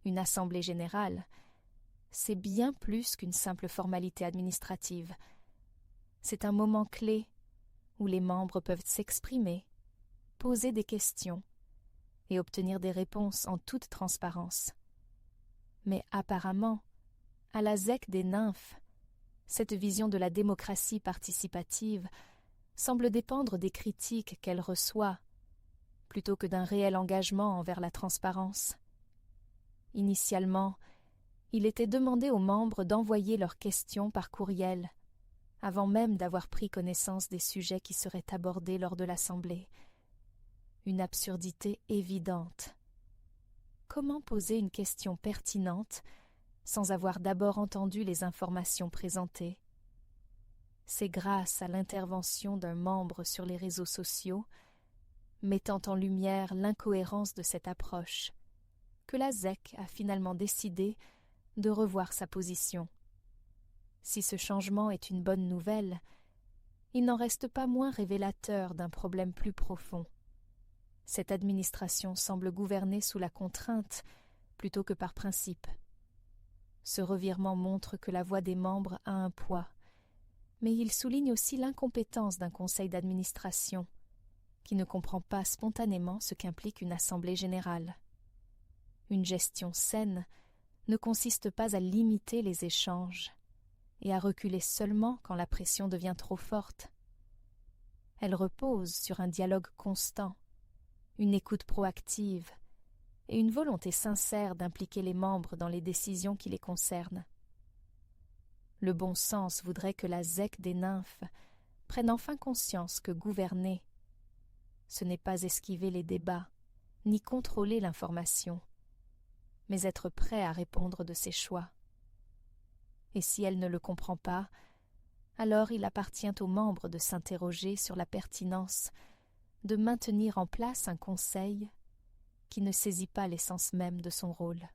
Une assemblée générale, c'est bien plus qu'une simple formalité administrative. C'est un moment clé où les membres peuvent s'exprimer, poser des questions et obtenir des réponses en toute transparence. Mais apparemment, à la ZEC des nymphes, cette vision de la démocratie participative semble dépendre des critiques qu'elle reçoit, plutôt que d'un réel engagement envers la transparence. Initialement, il était demandé aux membres d'envoyer leurs questions par courriel, avant même d'avoir pris connaissance des sujets qui seraient abordés lors de l'Assemblée. Une absurdité évidente. Comment poser une question pertinente sans avoir d'abord entendu les informations présentées? C'est grâce à l'intervention d'un membre sur les réseaux sociaux, mettant en lumière l'incohérence de cette approche, que la ZEC a finalement décidé de revoir sa position. Si ce changement est une bonne nouvelle, il n'en reste pas moins révélateur d'un problème plus profond. Cette administration semble gouverner sous la contrainte plutôt que par principe. Ce revirement montre que la voix des membres a un poids, mais il souligne aussi l'incompétence d'un conseil d'administration qui ne comprend pas spontanément ce qu'implique une assemblée générale. Une gestion saine ne consiste pas à limiter les échanges et à reculer seulement quand la pression devient trop forte. Elle repose sur un dialogue constant, une écoute proactive et une volonté sincère d'impliquer les membres dans les décisions qui les concernent. Le bon sens voudrait que la ZEC des nymphes prenne enfin conscience que gouverner, ce n'est pas esquiver les débats, ni contrôler l'information, mais être prêt à répondre de ses choix. Et si elle ne le comprend pas, alors il appartient aux membres de s'interroger sur la pertinence de maintenir en place un conseil qui ne saisit pas l'essence même de son rôle.